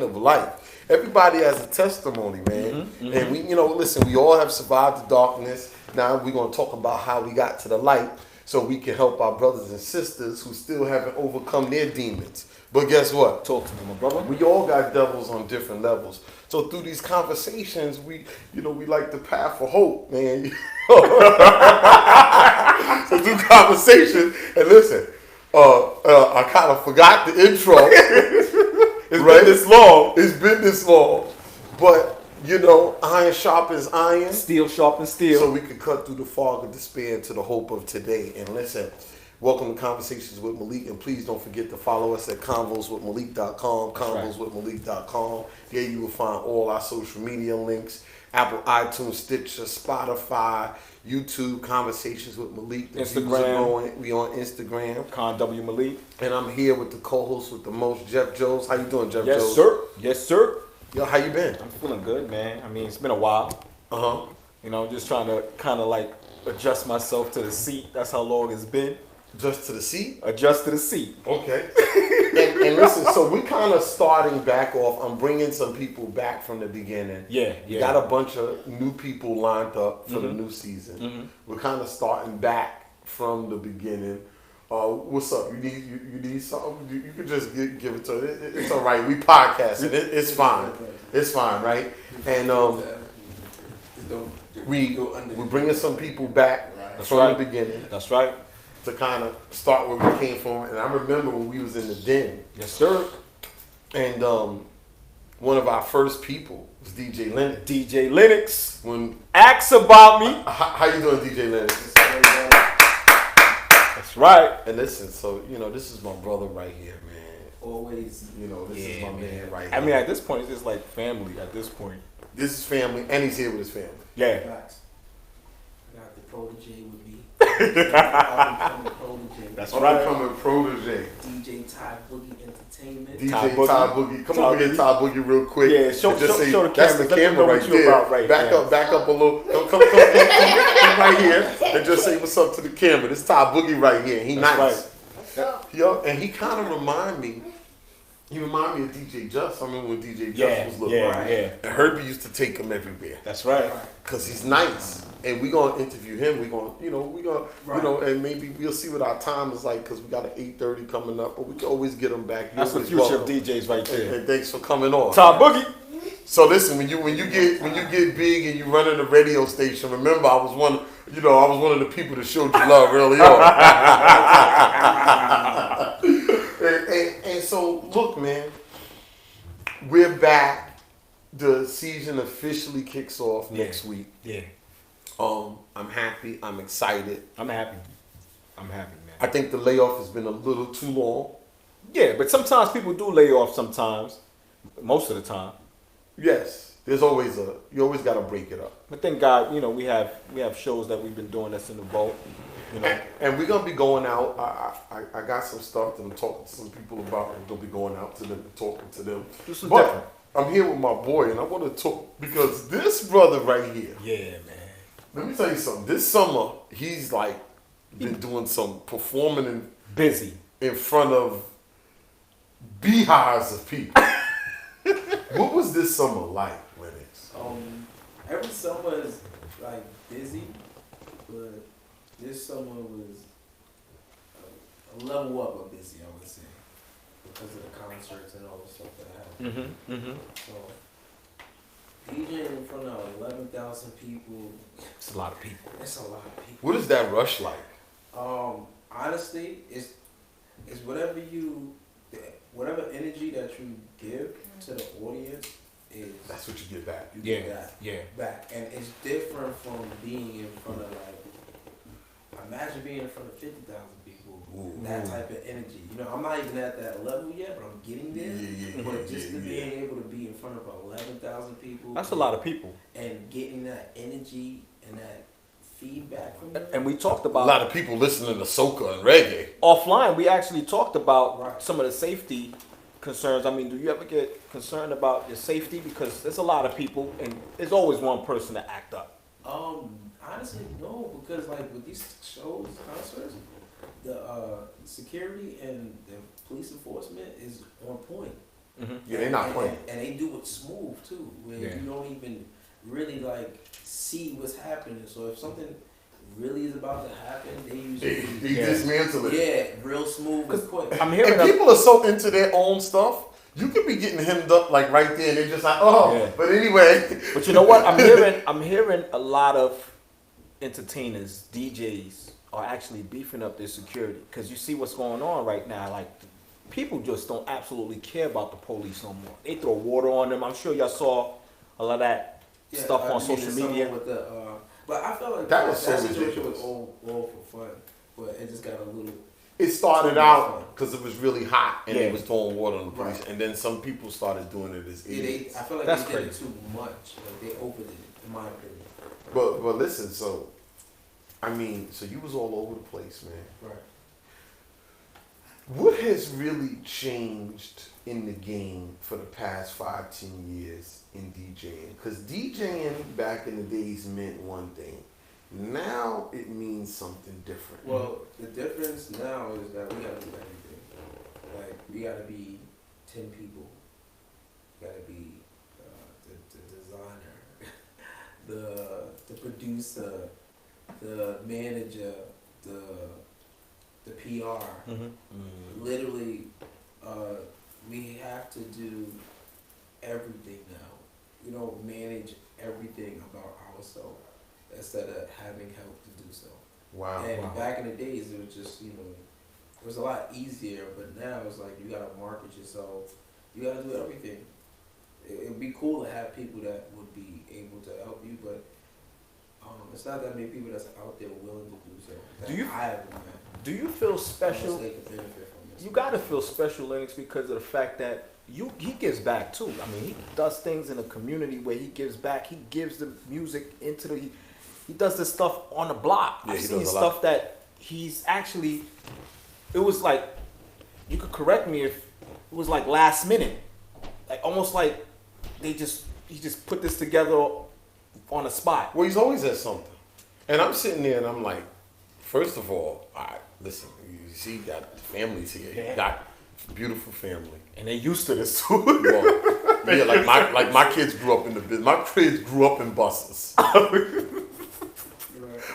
chain of life. Everybody has a testimony, man. And we, listen, we all have survived the darkness. Now we're going to talk about how we got to the light so we can help our brothers and sisters who still haven't overcome their demons. But guess what? Talk to me, my brother. We all got devils on different levels. So through these conversations, we like the path for hope, man. So through conversation, and listen, I kind of forgot the intro. It's been this long. It's been this long. But, iron sharpens iron. Steel sharpens steel. So we can cut through the fog of despair into the hope of today. And listen, welcome to Conversations with Malik. And please don't forget to follow us at convoswithmalik.com, convoswithmalik.com. There you will find all our social media links. Apple, iTunes, Stitcher, Spotify, YouTube, Conversations with Malik. Instagram. We on Instagram. Con W Malik. And I'm here with the co-host with the most, Jeff Jones. How you doing, Jeff Jones? Yes, sir. Yes, sir. Yo, how you been? I'm feeling good, man. I mean, it's been a while. Just trying to kind of like adjust myself to the seat. That's how long it's been. Adjust to the seat? Adjust to the seat. Okay. and listen, so we kind of starting back off. I'm bringing some people back from the beginning. Yeah. We got a bunch of new people lined up for the new season. We're kind of starting back from the beginning. What's up? You need something? You can just give it to it. It's all right. We podcasting. It's fine. It's fine, right? And we're bringing some people back from the beginning. That's right. To kind of start where we came from. And I remember when we was in the den. Yes, sir. And one of our first people was DJ Lennox. DJ Lennox. When Ask about me. How you doing, DJ Lennox? That's right. And listen, so, this is my brother right here, man. Always. This is my man right here. I mean, at this point, it's just like family at this point. This is family, and he's here with his family. Yeah. Facts. I got the protege with me. That's right. Upcoming protege. DJ Ty Boogie Entertainment. DJ Ty Boogie. Come over here, Ty Boogie, real quick. Yeah, show the camera. That's the camera right there. Back up a little. Come right here and just say what's up to the camera. This Ty Boogie right here. He nice. Right. Yo, and he kind of remind me. He remind me of DJ Just. I remember when DJ Just was little. Yeah. And Herbie used to take him everywhere. That's right. Cause he's nice, and we gonna interview him. We gonna, and maybe we'll see what our time is like. Cause we got an 8:30 coming up, but we can always get him back. That's the future of DJs right there. And thanks for coming on. Ty Boogie. So listen, when you get big and you run in a radio station, remember I was one of the people that showed you love early on. and so look, man, we're back. The season officially kicks off next week. Yeah. I'm happy. I'm excited. I'm happy, man. I think the layoff has been a little too long. Yeah, but sometimes people do lay off sometimes. Most of the time. Yes. You always got to break it up. But thank God, we have shows that we've been doing that's in the vault. And we're gonna be going out. I got some stuff that I'm talking to some people about. I'm gonna be going out to them, talking to them. This is but different. I'm here with my boy, and I want to talk because this brother right here. Yeah, man. Let me tell you something. This summer, he's like been doing some performing and busy in front of beehives of people. What was this summer like, Lennox? Every summer is like busy, but this summer was a level up of busy, I would say, because of the concerts and all the stuff that happened. So, DJing in front of 11,000 people. It's a lot of people. It's a lot of people. What is that rush like? Honestly, it's whatever energy that you give to the audience is. That's what you get back. You get that back, and it's different from being in front of imagine being in front of 50,000 people. Ooh. That type of energy. I'm not even at that level yet, but I'm getting there. But just being able to be in front of 11,000 people. That's a lot of people. And getting that energy and that feedback from them. And we talked about a lot of people listening to soca and reggae. Offline, we actually talked about some of the safety concerns. I mean, do you ever get concerned about your safety? Because there's a lot of people, and there's always one person to act up. Honestly, no, because with these shows, concerts, the security and the police enforcement is on point. Yeah, they're not playing. And they do it smooth too, where you don't even really like see what's happening. So if something really is about to happen, they usually They dismantle it. Yeah, real smooth and quick. I'm hearing And people are so into their own stuff. You could be getting hemmed up like right there, and they're just like, oh. Yeah. But anyway. But you know what? I'm hearing a lot of entertainers, DJs, are actually beefing up their security because you see what's going on right now. Like people just don't absolutely care about the police no more. They throw water on them. I'm sure y'all saw a lot of that stuff on social media. With the, but I felt like That was so situation ridiculous. was all for fun, but it just got a little. It started out because it was really hot and they Yeah. was throwing water on the police, Right. and then some people started doing it as idiots. I feel like That's they did it crazy. too much. Like they overdid it, in my opinion. But listen, so I mean, so you was all over the place, man. Right. What has really changed in the game for the past 5-10 years in DJing? Because DJing back in the days meant one thing. Now it means something different. Well, the difference now is that we gotta do everything. Like we gotta be 10 people. We gotta be the designer, the producer, the manager, the PR. Literally, we have to do everything now. We don't manage everything about ourselves instead of having help to do so. Wow. And back in the days, it was just, it was a lot easier, but now it's like you gotta market yourself. You gotta do everything. It'd be cool to have people that would be able to help you, but it's not that many people that's out there willing to do so. Do you feel special? They could benefit from this. You gotta feel special, Lennox, because of the fact that he gives back too. I mean, he does things in the community where he gives back. He gives the music into the. He does this stuff on the block. Yeah, I've he seen does a stuff that he's actually. It was like, you could correct me if it was like last minute, like almost like he just put this together on the spot. Well, he's always at something. And I'm sitting there and I'm like, first of all, listen, you see, you got families here. You got beautiful family. And they used to this too. Well, yeah, like my kids grew up in the business. My kids grew up in buses.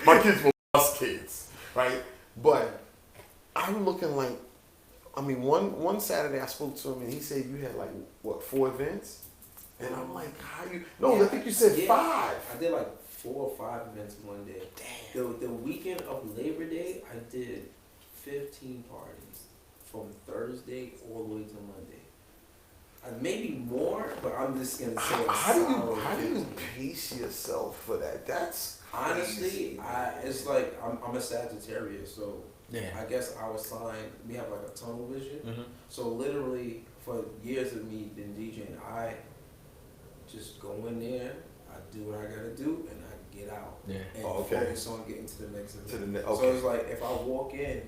My kids were bus kids, right? But I'm looking like, I mean, one Saturday I spoke to him and he said you had like, what, 4 events? And I'm like, how you? No, I think you said 5. I did like 4 or 5 events one day. Damn. The weekend of Labor Day, I did 15 parties from Thursday all the way to Monday. Maybe more, but I'm just gonna say. How do you pace yourself for that? That's honestly, crazy. it's like I'm a Sagittarius, so Yeah. I guess I was signed. We have like a tunnel vision. Mm-hmm. So literally, for years of me in DJing, I just go in there, I do what I gotta do, and I get out. Yeah. And focus on getting to the next event. Okay. So it's like if I walk in,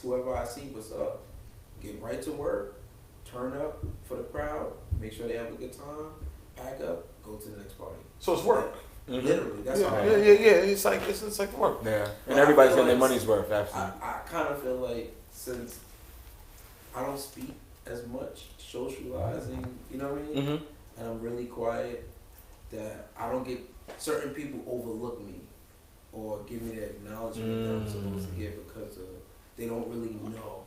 whoever I see, what's up, get right to work, turn up for the crowd, make sure they have a good time, pack up, go to the next party. So it's work. Mm-hmm. Literally, that's Yeah, how I It's like work. Yeah. And everybody's getting their money's worth, absolutely. I kind of feel like since I don't speak as much, socializing, you know what I mean? Mm-hmm. And I'm really quiet, that I don't get, certain people overlook me or give me the acknowledgement that I'm supposed to give because they don't really know.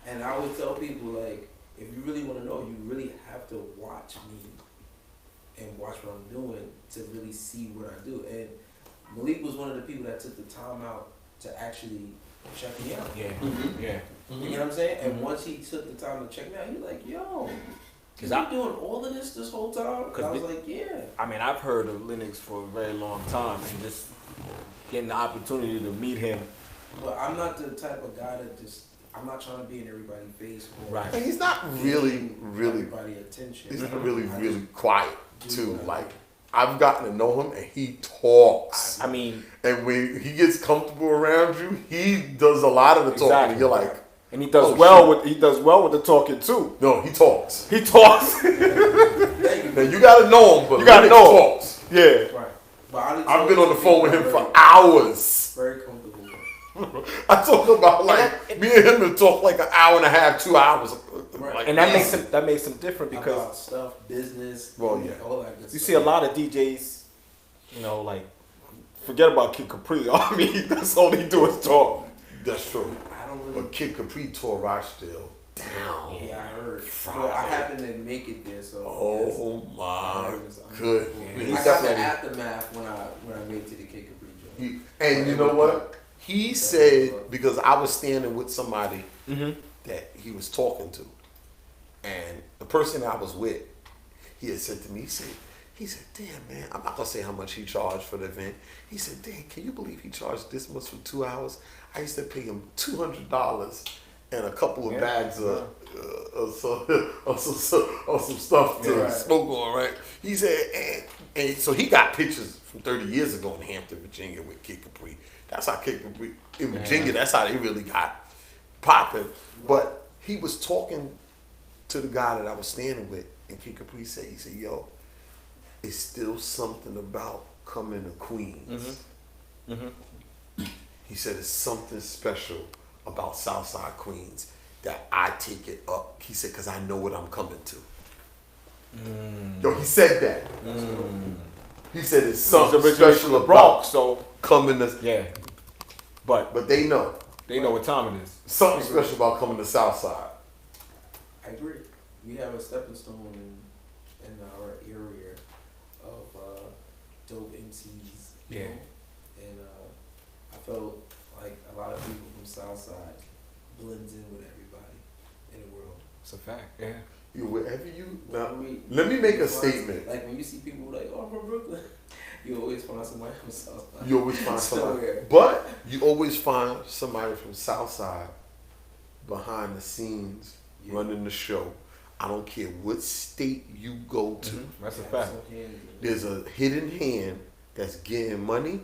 And I always tell people, like, if you really want to know, you really have to watch me and watch what I'm doing to really see what I do. And Malik was one of the people that took the time out to actually check me out. Yeah. Mm-hmm. Yeah. You know what I'm saying? And once he took the time to check me out, he was like, yo, you been doing all of this whole time? And I was like, yeah. I mean, I've heard of Lennox for a very long time, and just getting the opportunity to meet him. But I'm not the type of guy that I'm not trying to be in everybody's face. Right. And he's not really everybody attention. he's not really quiet too. Like, I've gotten to know him and he talks. I mean, and when he gets comfortable around you, he does a lot of the talking. Exactly. And you're like, and he does oh, well with the talking too. no, he talks. He talks. Now you gotta know him, but You gotta know him. talks. Yeah. Right. But I've been on the phone with him for hours. Very comfortable. I talk about like me and him to talk like an hour and a half, 2 hours. Right. Like, And that makes him different because about stuff, business, Well, yeah. all that good you stuff. see a lot of DJs, you know, like forget about Kid Capri. I mean, that's all they do is talk. that's true. I don't really. But Kid Capri tour Rochdale down. Yeah, I heard. Friday. Well, I happened to make it there, so. Oh my yes. good. Yeah. He's I got the definitely. aftermath when I made it to the Kid Capri joint. And you know what? He said, because I was standing with somebody that he was talking to, and the person I was with, he had said to me, he said, damn man, I'm not gonna say how much he charged for the event. He said, damn, can you believe he charged this much for 2 hours? I used to pay him $200 and a couple of bags of some stuff to smoke on, right? He said, and so he got pictures from 30 years ago in Hampton, Virginia with Kid Capri. That's how Kid Capri, in Virginia, that's how they really got popping. But he was talking to the guy that I was standing with, and Kid Capri said, he said, yo, it's still something about coming to Queens. He said, it's something special about Southside Queens that I take it up. He said, because I know what I'm coming to. Yo, he said that. He said, it's something special about Bronx, so coming to... yeah. But they know. they know what time it is. Something special about coming to Southside. I agree. We have a stepping stone in our area of dope MCs. You know? And I felt like a lot of people from Southside blends in with everybody in the world. It's a fact. Yeah. You wherever you now, When let me make a find- statement. Like when you see people like, oh, I'm from Brooklyn, you always find somebody from Southside. You always find somebody, Somewhere. but you always find somebody from Southside behind the scenes running the show. I don't care what state you go to. That's a Yeah, fact. so handy. There's a hidden hand that's getting money,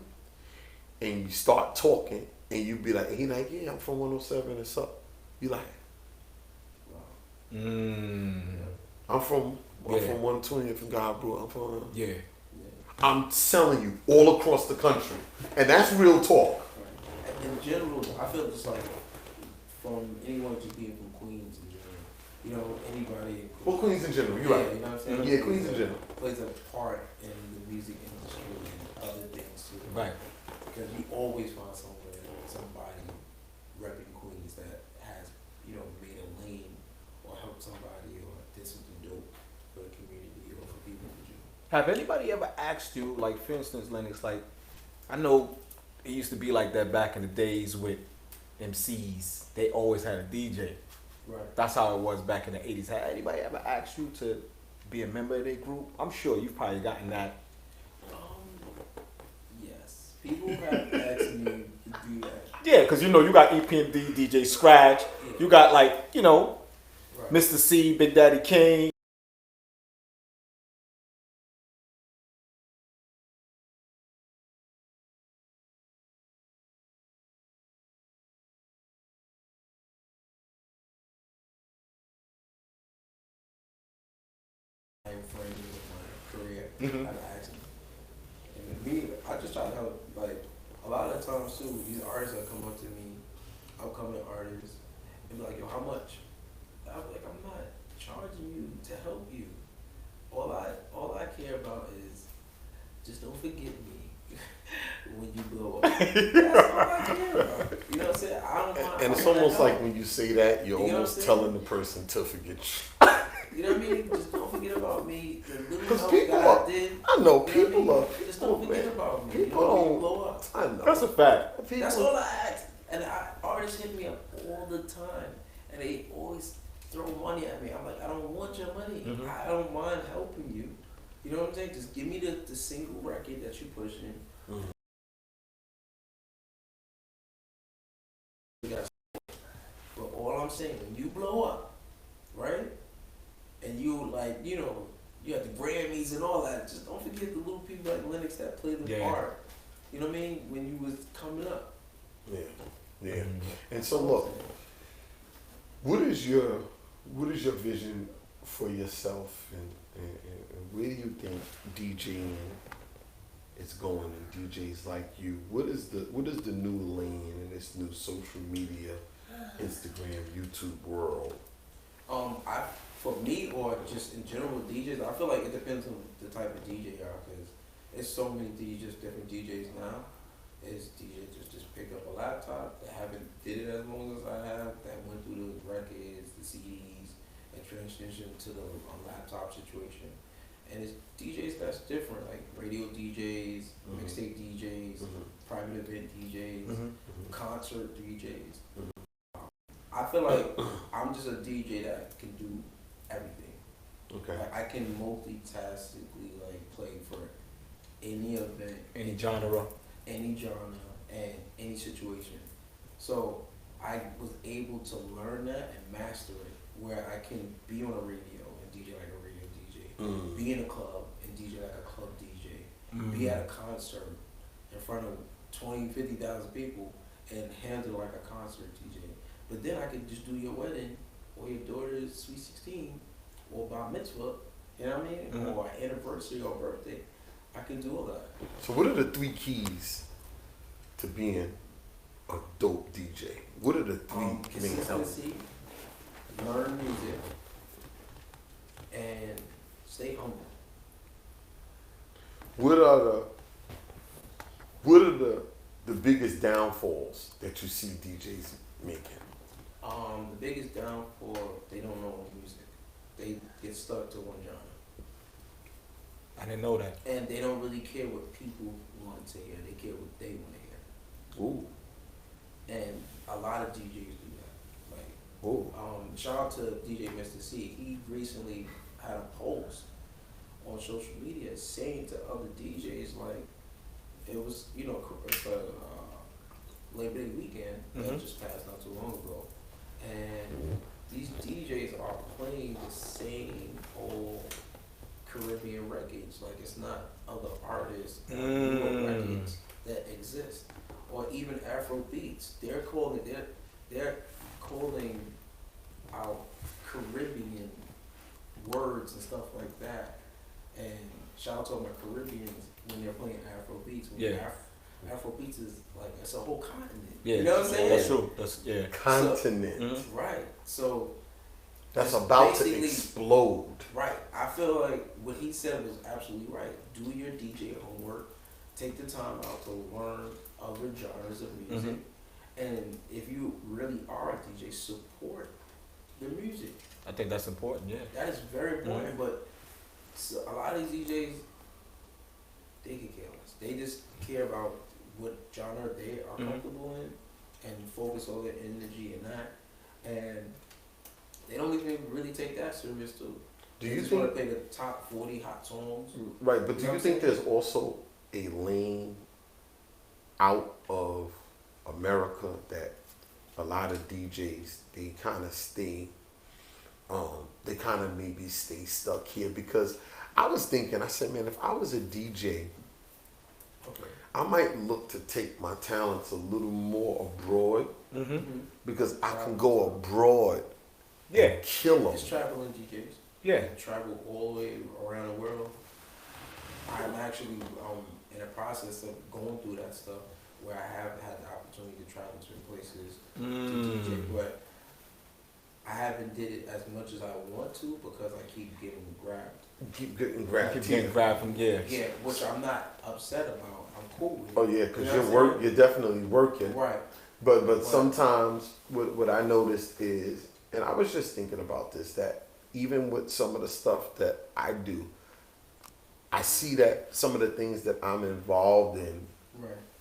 and you start talking, and you be like, he like, yeah, I'm from 107. It's up. You like, Wow. I'm from Yeah. 120 from Godbrew. I'm from. Yeah. I'm telling you, all across the country, and that's real talk. Right. In general, I feel just like from anyone just being from Queens in general, you know, anybody in Well, Queens in general, you're right. You know what I'm saying? Yeah, Queens in general. Plays a part in the music industry and other things too. Right. Because you always find somebody repping Queens that has, you know, made a lane or helped somebody or did something dope for the community or for people in general. Have anybody ever asked you, like, for instance, Lennox, like, I know it used to be like that back in the days with MCs. They always had a DJ. Right. That's how it was back in the 80s. Had anybody ever asked you to be a member of their group? I'm sure you've probably gotten that. Yes. People have asked me to do that. Yeah, because you know, you got EPMD, DJ Scratch. You got, like, you know, Right. Mr. C, Big Daddy King. Time frame of my career. I've asked me. And me, I just try to help. Like a lot of the times too, these artists that come up to me, upcoming artists, and be like, "Yo, how much?" I'm like, "I'm not charging you to help you. All I care about is just don't forget me when you blow up. That's all I care about. You know what I'm saying? I don't mind. And it's I wanna almost help. like when you say that, you're You know what almost I'm saying? telling the person to forget you. You know what I mean? Just don't forget about me. The little Because help people that are, I did. I know You know what I people mean? are, Just don't forget man, about me. people you know, don't- blow up. I know. That's a fact. People, That's all I ask. And artists hit me up all the time. And they always throw money at me. I'm like, I don't want your money. I don't mind helping you. You know what I'm saying? Just give me the single record that you're pushing. But all I'm saying, when you blow up, right? And you like, you know, you have the Grammys and all that. Just don't forget the little people like Lennox that played the part. You know what I mean? When you was coming up. yeah, yeah. And so look, what is your vision for yourself, and where do you think DJing is going in DJs like you? What is the new lane in this new social media, Instagram, YouTube world? For me or just in general DJs, I feel like it depends on the type of DJ you are, because there's so many DJs, different DJs now. Is DJs just pick up a laptop that haven't did it as long as I have, that went through the records, the CDs, and transition to the laptop situation. And it's DJs that's different, like radio DJs, mixtape DJs, private event DJs, concert DJs. I feel like I'm just a DJ that can do everything. Okay. Like I can multitastically like play for any event, Any genre. and any situation. So I was able to learn that and master it, where I can be on a radio and DJ like a radio DJ, be in a club and DJ like a club DJ, be at a concert in front of 20, 50,000 people and handle like a concert DJ. But then I could just do your wedding or your daughter's sweet 16 or bar mitzvah, you know what I mean? Or anniversary or birthday. I can do all that. So what are the 3 keys to being a dope DJ? What are the 3 main elements? Consistency, learn music, and stay humble. What are the biggest downfalls that you see DJs making? The biggest downfall, they don't know music. They get stuck to one genre. I didn't know that. And they don't really care what people want to hear. They care what they want to hear. Ooh. And a lot of DJs do that. Like, Ooh. shout out to DJ Mr. C. He recently had a post on social media saying to other DJs, like, it was, it's a Labor Day weekend that just passed not too long ago. And these DJs are playing the same old Caribbean records. Like, it's not other artists or newer records that exist, or even Afro beats. They're calling out Caribbean words and stuff like that. And shout out to all my Caribbeans when they're playing Afro beats. Afro beats is like, it's a whole continent. Yeah, you know what I'm saying? That's true. Continent. So, right. So that's about to basically explode. Right. I feel like what he said was absolutely right. Do your DJ homework. Take the time out to learn other genres of music. And if you really are a DJ, support the music. I think that's important, yeah. That is very important. But a lot of these DJs, they can care less. They just care about what genre they are comfortable in and focus all their energy in that. And they don't even really take that serious too. Do they you just think want to play the top 40 hot songs? Right, but do you think there's also a lane out of America that a lot of DJs, they kind of stay, they kind of maybe stay stuck here? Because I was thinking, I said, man, if I was a DJ, I might look to take my talents a little more abroad, because I can go abroad and kill them. It's traveling DJs. Yeah. Travel all the way around the world. I'm actually in the process of going through that stuff, where I have had the opportunity to travel to places to DJ, but I haven't did it as much as I want to because I keep getting grabbed. Keep getting grabbed. Keep getting grabbed from Yeah, which I'm not upset about. I'm cool with it. Oh yeah, because you're definitely working. Right. But sometimes what I noticed is, and I was just thinking about this, that even with some of the stuff that I do, I see that some of the things that I'm involved in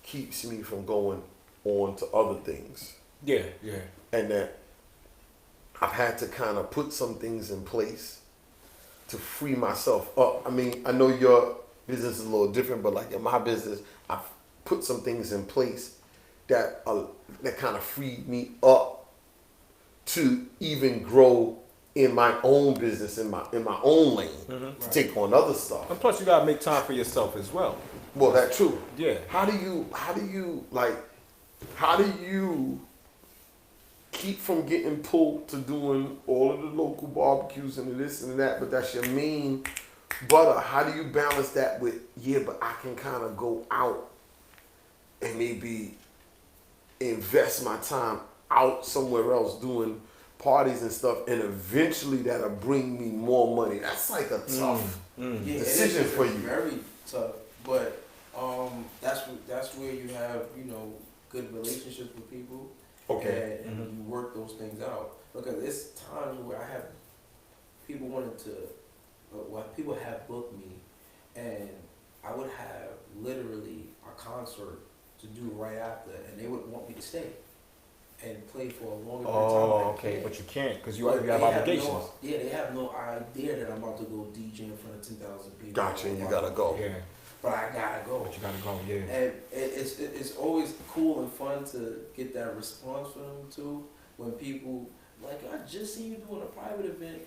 keeps me from going on to other things. Yeah. And that I've had to kind of put some things in place to free myself up. I mean, I know your business is a little different, but like in my business, I've put some things in place that kind of freed me up to even grow in my own business, in my own lane, to take on other stuff. And plus, you gotta make time for yourself as well. Well, that's true. Yeah. How do you keep from getting pulled to doing all of the local barbecues and this and that, but that's your main Butter, how do you balance that with, yeah, but I can kind of go out and maybe invest my time out somewhere else doing parties and stuff, and eventually that'll bring me more money. That's like a tough decision for you. Very tough, but that's where you have good relationships with people. Okay. And you work those things out, because it's times where I have people wanted to, people have booked me, and I would have literally a concert to do right after, and they would want me to stay and play for a longer period of time. Oh, okay, but you can't because you have obligations. They have no idea that I'm about to go DJ in front of 10,000 people. Gotcha, and you gotta go. Yeah. But I gotta go. But you gotta go, yeah. And it's always cool and fun to get that response from them too. When people like, I just seen you doing a private event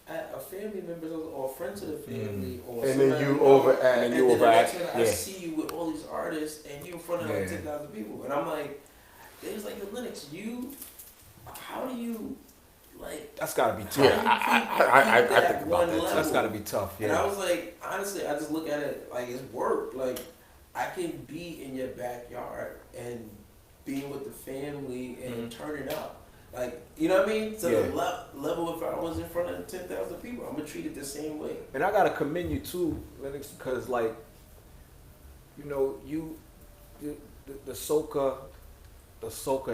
at a family member or a friend to the family, or and then you overact, and then the next minute I see you with all these artists, and you in front of like 10,000 people, and I'm like, they was like, Lennox, how do you like? That's gotta be tough. Yeah, I think about that. That's gotta be tough. Yeah. And I was like, honestly, I just look at it like it's work. Like, I can be in your backyard and being with the family and turning up. Like, you know what I mean? To the level, if I was in front of 10,000 people, I'm gonna treat it the same way. And I gotta commend you too, Lennox, because like, the soca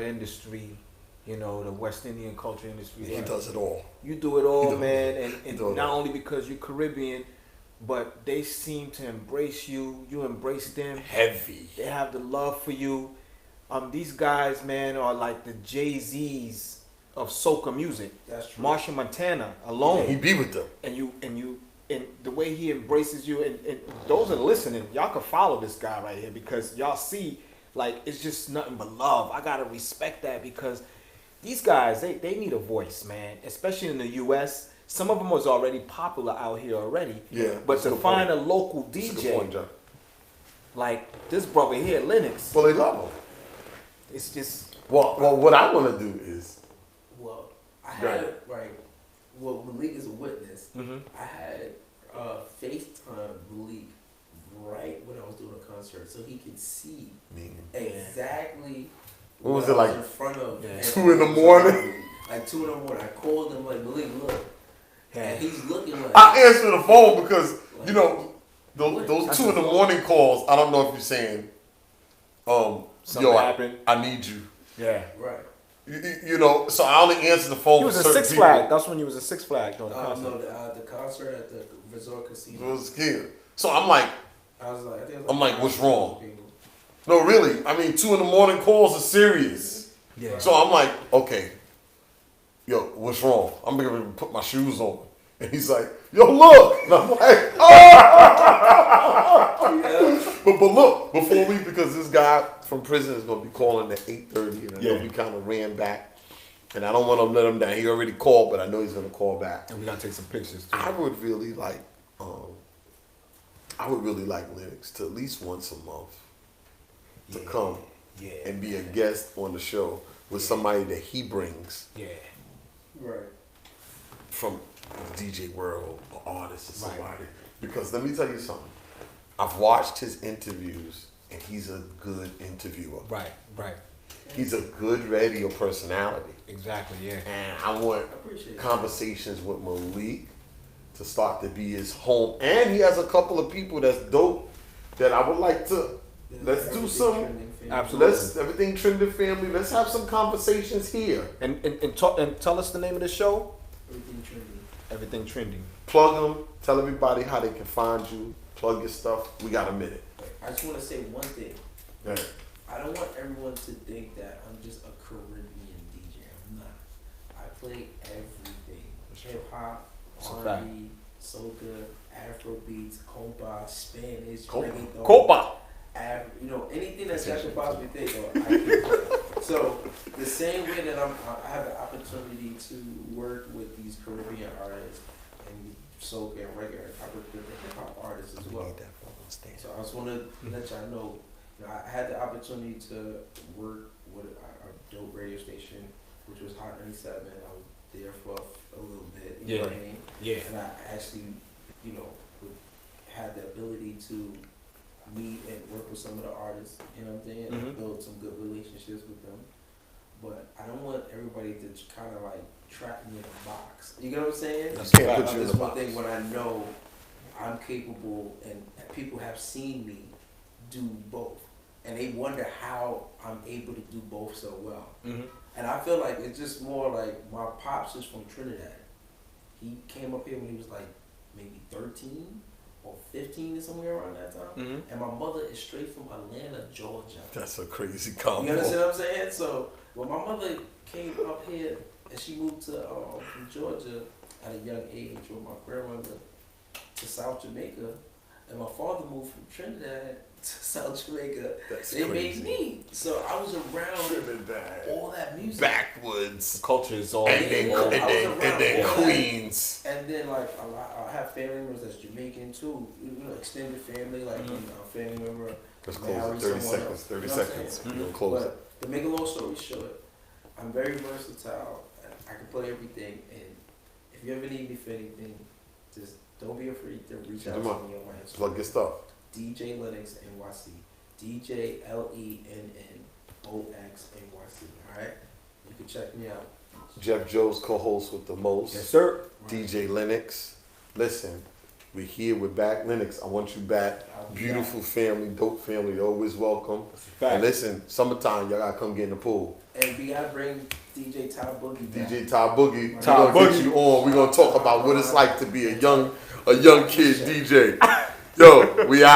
industry, the West Indian culture industry. He does it all. You do it all, man, and not only because you're Caribbean, but they seem to embrace you. You embrace them. Heavy. They have the love for you. These guys, man, are like the Jay-Z's of soca music. That's true. Marshall Montana alone. He be with them. And the way he embraces you, and those are listening, y'all can follow this guy right here, because y'all see, like, it's just nothing but love. I gotta respect that, because these guys, they need a voice, man, especially in the U.S. Some of them was already popular out here already. Yeah. But to find a local DJ, like this brother here, Lennox. Well, they love him. It's just. Well, what I want to do is. Well, I had Well, Malik is a witness. Mm-hmm. I had FaceTime Malik right when I was doing a concert, so he could see exactly. What was it like? In front of 2 in the morning. Like 2 in the morning. I called him like, Malik, look, and he's looking like. I answered the phone because those 2 in the morning calls. I don't know if you're saying, Something happened. I need you. Yeah. Right. So I only answer the phone. He was for a certain Six people. Flag. That's when you was a Six Flag during the concert. No, the concert at the Resort Casino. It was here. So I'm like, I was like, what's wrong? No, really. I mean, 2 in the morning calls are serious. Yeah. So I'm like, okay, yo, what's wrong? I'm gonna put my shoes on. And he's like, yo, look. And I'm like, but look, because this guy from prison is gonna be calling at 8:30, and I know we kind of ran back, and I don't want to let him down. He already called, but I know he's gonna call back. And we gotta take some pictures too. I would really like, Lennox to at least once a month to come and be a guest on the show with somebody that he brings. Yeah. Right. From the DJ world or artist or somebody. Because let me tell you something. I've watched his interviews and he's a good interviewer. Right. He's a good radio personality. Exactly, yeah. And I want conversations with Malik to start to be his home. And he has a couple of people that's dope that I would like to, let's do some. Absolutely. Everything Trending family. Let's have some conversations here. And tell us the name of the show. Everything Trending. Everything Trending. Plug them. Tell everybody how they can find you. Plug your stuff. We got a minute. I just want to say one thing. Yeah. I don't want everyone to think that I'm just a Caribbean DJ. I'm not. I play everything. Hip hop, R&B, soca, Afro beats, compa, Spanish, reggaeton. Compa. Anything that I could possibly think of, I can play. So the same way that I have the opportunity to work with these Caribbean artists and soca and reggae, I work with the hip hop artists as well. So I just want to let y'all know, I had the opportunity to work with a dope radio station, which was Hot 97. I was there for a little bit. You know what I mean? Yeah. And I actually, with ability to meet and work with some of the artists, you know what I'm saying, Mhm. and build some good relationships with them. But I don't want everybody to kind of like trap me in a box. You know what I'm saying? That's Can't a put fact. you in That's a one box. thing when I know I'm capable and people have seen me do both. And they wonder how I'm able to do both so well. Mhm. And I feel like it's just more like my pops is from Trinidad. He came up here when he was like maybe 13 or 15 or somewhere around that time. Mhm. And my mother is straight from Atlanta, Georgia. That's a crazy You combo. understand what I'm saying? So when my mother came up here and she moved to from Georgia at a young age with my grandmother to South Jamaica, and my father moved from Trinidad to South Jamaica, That's they crazy. made me. So I was around Trinidad. all that music. Backwoods. The culture is all. And then, I was and then, around and then all that. Queens. And then like I have family members that's Jamaican too. You know, extended family, like Mhm. a family member. Let's close it. married 30 someone seconds. else. 30 You know what I'm seconds. saying? We're gonna close it. But to make a long story short, I'm very versatile. I can play everything, and if you ever need me for anything, just don't be afraid to reach out to Come me on. on my Instagram. Plug your stuff. DJ Lennox NYC. DJ LENNOX NYC. Alright? You can check me out. Jeff Joe's co-host with the most. Yes, sir. DJ Lennox. Listen, we're here. We're back. Lennox, I want you back. I'll be Beautiful family, dope family. They're always welcome. Fact. And listen, summertime, y'all gotta come get in the pool. And we gotta bring DJ Ty Boogie back. DJ Ty Boogie, we're Ty gonna get Boogie. you on. We're gonna talk about what it's like to be a young kid DJ. Yo, we out.